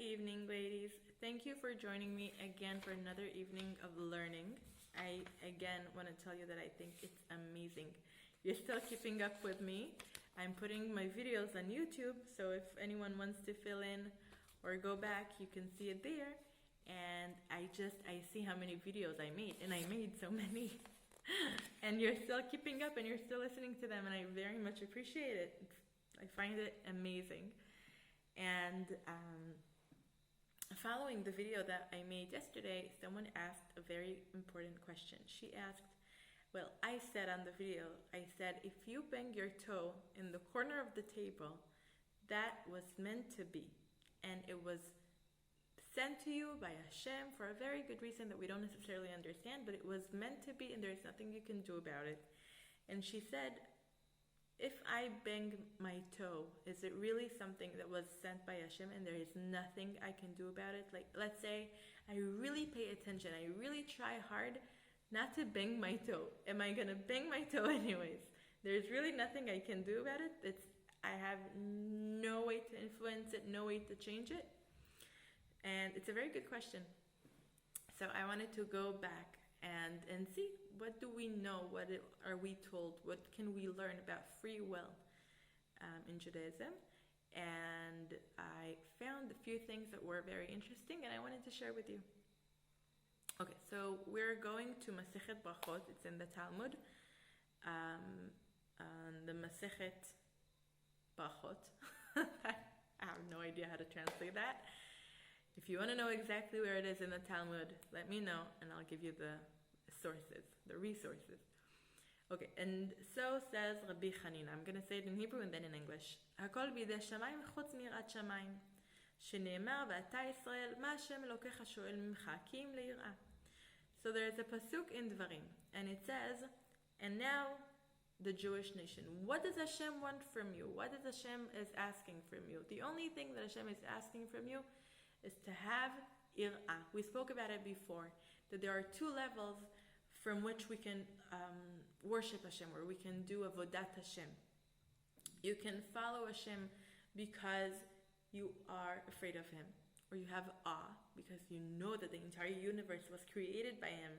evening, ladies. Thank you for joining me again for another evening of learning. I again want to tell you that I think it's amazing. You're still keeping up with me. I'm putting my videos on YouTube, so if anyone wants to fill in or go back, you can see it there. And I see how many videos I made, and I made so many. And you're still keeping up and you're still listening to them, and I very much appreciate it. I find it amazing. And following the video that I made yesterday, someone asked a very important question. She asked, well, I said on the video, I said, if you bang your toe in the corner of the table, that was meant to be. And it was sent to you by Hashem for a very good reason that we don't necessarily understand, but it was meant to be and there's nothing you can do about it. And she said, if I bang my toe, is it really something that was sent by Hashem and there is nothing I can do about it? Like, let's say I really pay attention, I really try hard not to bang my toe. Am I gonna bang my toe anyways? There's really nothing I can do about it. I have no way to influence it, no way to change it. And it's a very good question. So I wanted to go back and see, what do we know? What are we told? What can we learn about free will in Judaism? And I found a few things that were very interesting and I wanted to share with you. Okay, so we're going to Masechet Brachot. It's in the Talmud. The Masechet Brachot. I have no idea how to translate that. If you want to know exactly where it is in the Talmud, let me know and I'll give you the sources, the resources. Okay, and so says Rabbi Chanina. I'm going to say it in Hebrew and then in English. Hakol bidei shamayim chutz mirat shamayim. Sheneemar v'ata Yisrael ma Hashem Elokecha shoel mimcha ki im leirah. So there's a pasuk in Dvarim and it says, and now the Jewish nation. What does Hashem want from you? What does Hashem is asking from you? The only thing that Hashem is asking from you is to have ir'ah. We spoke about it before, that there are two levels from which we can worship Hashem, where we can do avodat Hashem. You can follow Hashem because you are afraid of Him, or you have awe because you know that the entire universe was created by Him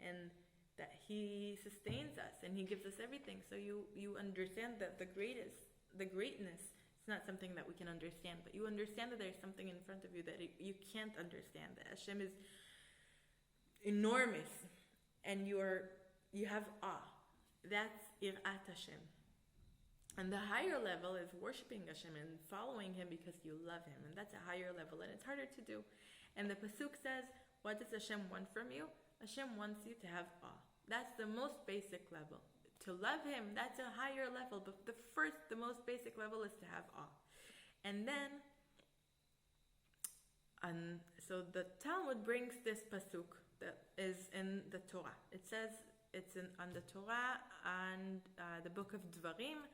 and that He sustains us and He gives us everything. So you understand that the greatness, it's not something that we can understand, but you understand that there's something in front of you that you can't understand, that Hashem is enormous and you have awe. That's irat Hashem. And the higher level is worshiping Hashem and following Him because you love Him, and that's a higher level and it's harder to do. And the pasuk says, what does Hashem want from you? Hashem wants you to have awe. That's the most basic level. To love Him, that's a higher level, but the most basic level is to have awe. And then, so the Talmud brings this pasuk that is in the Torah. It says it's on the Torah, and the book of Dvarim,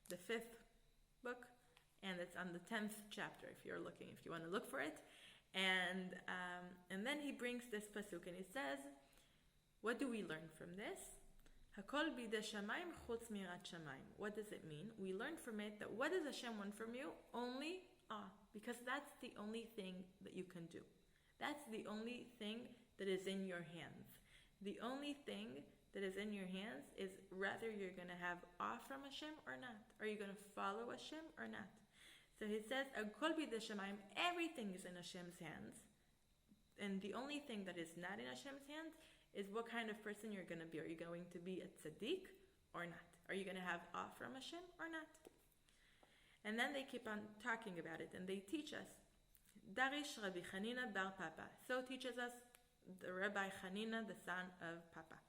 the 5th book, and it's on the 10th chapter if you want to look for it. And then he brings this pasuk and he says, what do we learn from this? Hakol bidei shamayim chutz mirat shamayim. What does it mean? We learn from it that what does Hashem want from you? Only awe, because that's the only thing that you can do. That's the only thing that is in your hands. The only thing that is in your hands is whether you're going to have awe from Hashem or not. Are you going to follow Hashem or not? So he says, Hakol bidei shamayim, everything is in Hashem's hands. And the only thing that is not in Hashem's hands is what kind of person you're going to be. Are you going to be a tzaddik or not? Are you going to have awe from Hashem or not? And then they keep on talking about it and they teach us. Darish Rabbi Chanina bar Papa. So teaches us the Rabbi Chanina, the son of Papa.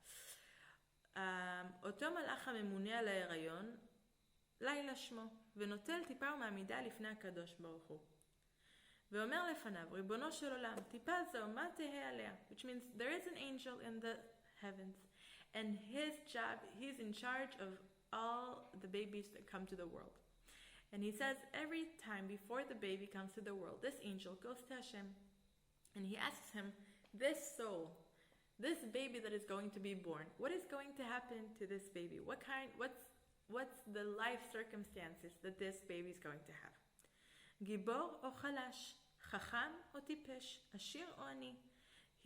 אותו מלאך הממונה על ההיריון, לילה שמו, ונוטל טיפה ומעמידה לפני הקדוש ברוך הוא. ואומר לפניו, ריבונו של עולם, טיפה זו, מה תהה עליה? Which means there is an angel in the heavens, and his job, he's in charge of all the babies that come to the world. And he says, every time before the baby comes to the world, this angel goes to Hashem, and he asks him, this soul, this baby that is going to be born, what is going to happen to this baby? What's the life circumstances that this baby is going to have? Gibor or chalash? חכם או טיפש, עשיר או עני.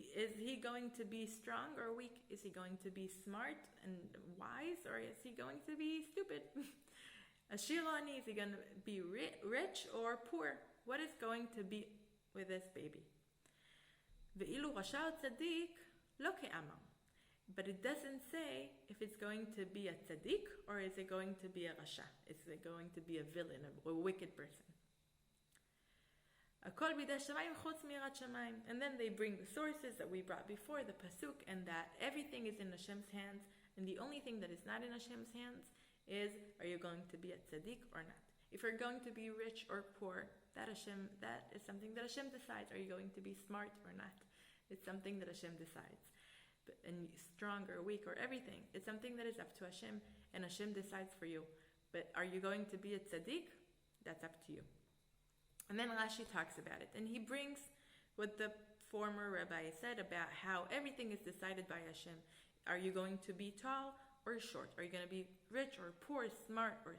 Is he going to be strong or weak? Is he going to be smart and wise, or is he going to be stupid? עשיר או עני, is he going to be rich or poor? What is going to be with this baby? ואילו רשע או צדיק, לא כאמר. But it doesn't say if it's going to be a tzaddik or is it going to be a rasha. Is it going to be a villain, a wicked person? הכל בידי שמיים חוץ מיראת שמיים. And then they bring the sources that we brought before, the pasuk, and that everything is in Hashem's hands, and the only thing that is not in Hashem's hands is, are you going to be a tzaddik or not? If you're going to be rich or poor, that is something that Hashem decides. Are you going to be smart or not? It's something that Hashem decides. And strong or weak or everything, it's something that is up to Hashem, and Hashem decides for you. But are you going to be a tzaddik? That's up to you. And then Rashi talks about it, and he brings what the former rabbi said about how everything is decided by Hashem. Are you going to be tall or short? Are you going to be rich or poor, smart or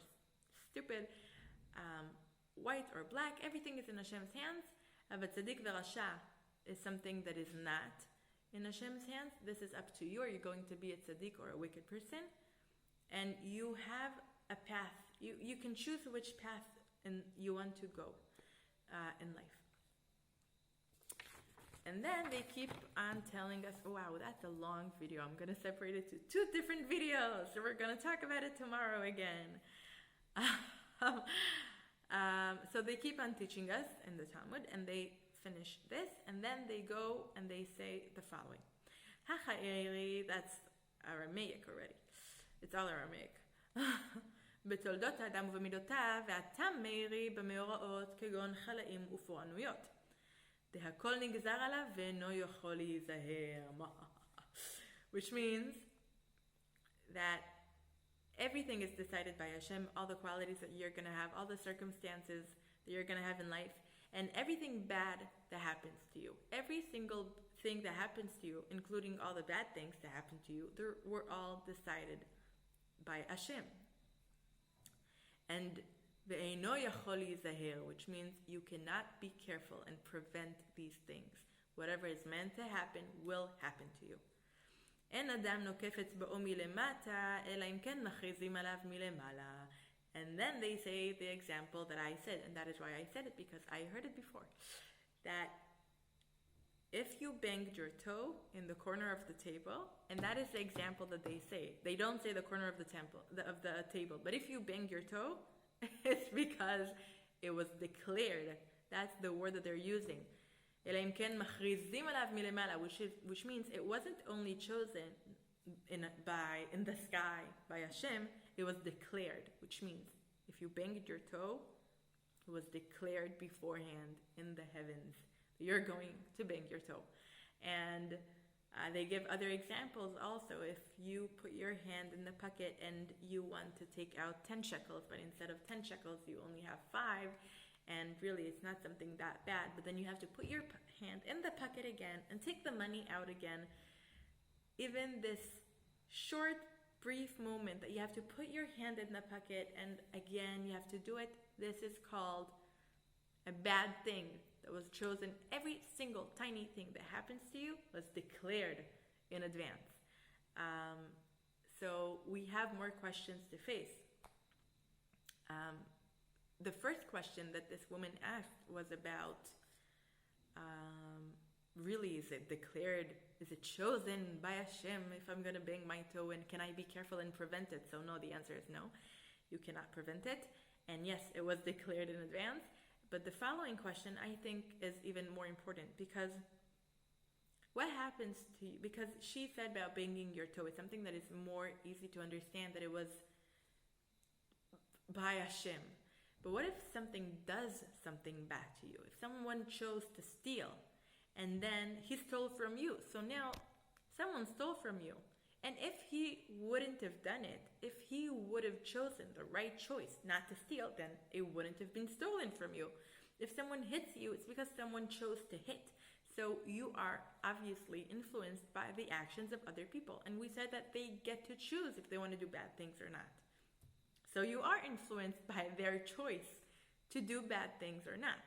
stupid, white or black? Everything is in Hashem's hands. But tzaddik v'rasha is something that is not in Hashem's hands. This is up to you. Are you going to be a tzaddik or a wicked person? And you have a path. You can choose which path you want to go in life. And then they keep on telling us, wow, that's a long video. I'm going to separate it to 2 different videos. So we're going to talk about it tomorrow again. So they keep on teaching us in the Talmud, and they finish this, and then they go and they say the following. Hacha'eri, that's Aramaic already. It's all Aramaic. בתולדות האדם ובמידותיו, והתם מאירי במאורעות כגון חלאים ופורענויות. דהכל נגזר עליו ואינו יכול להיזהר. Which means that everything is decided by Hashem, all the qualities that you're going to have, all the circumstances that you're going to have in life, and everything bad that happens to you. Every single thing that happens to you, including all the bad things that happen to you, were all decided by Hashem. And ve'eino yachol yizahir, which means you cannot be careful and prevent these things. Whatever is meant to happen will happen to you. אין אדם נוקף אצבעו מלמטה, אלא אם כן מכריזים עליו מלמעלה. And then they say the example that I said, and that is why I said it, because I heard it before, that if you banged your toe in the corner of the table, and that is the example that they say. They don't say the corner of the table, but if you bang your toe, it's because it was declared. That's the word that they're using. אלא אם כן מכריזים עליו מלמעלה, which means it wasn't only chosen in the sky by Hashem, it was declared, which means if you banged your toe, it was declared beforehand in the heavens. You're going to bang your toe. And they give other examples also. If you put your hand in the pocket and you want to take out 10 shekels, but instead of 10 shekels, you only have 5, and really it's not something that bad, but then you have to put your hand in the pocket again and take the money out again. Even this short, brief moment that you have to put your hand in the pocket and again you have to do it, this is called a bad thing that was chosen. Every single tiny thing that happens to you was declared in advance. So we have more questions to face. The first question that this woman asked was about, really, is it declared, is it chosen by Hashem if I'm going to bang my toe, and can I be careful and prevent it? So no, the answer is no. You cannot prevent it. And yes, it was declared in advance. But the following question, I think, is even more important, because what happens to you? Because she said about banging your toe, it's something that is more easy to understand, that it was by Hashem. But what if something does something bad to you? If someone chose to steal and then he stole from you, so now someone stole from you. And if he wouldn't have done it, if he would have chosen the right choice not to steal, then it wouldn't have been stolen from you. If someone hits you, it's because someone chose to hit. So you are obviously influenced by the actions of other people. And we said that they get to choose if they want to do bad things or not. So you are influenced by their choice to do bad things or not.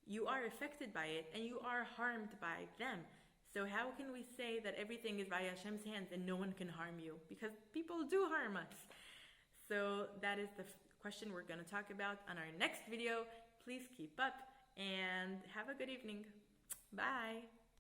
you are affected by it and you are harmed by them. So how can we say that everything is by Hashem's hands and no one can harm you? Because people do harm us. So that is the question we're going to talk about on our next video. Please keep up and have a good evening. Bye.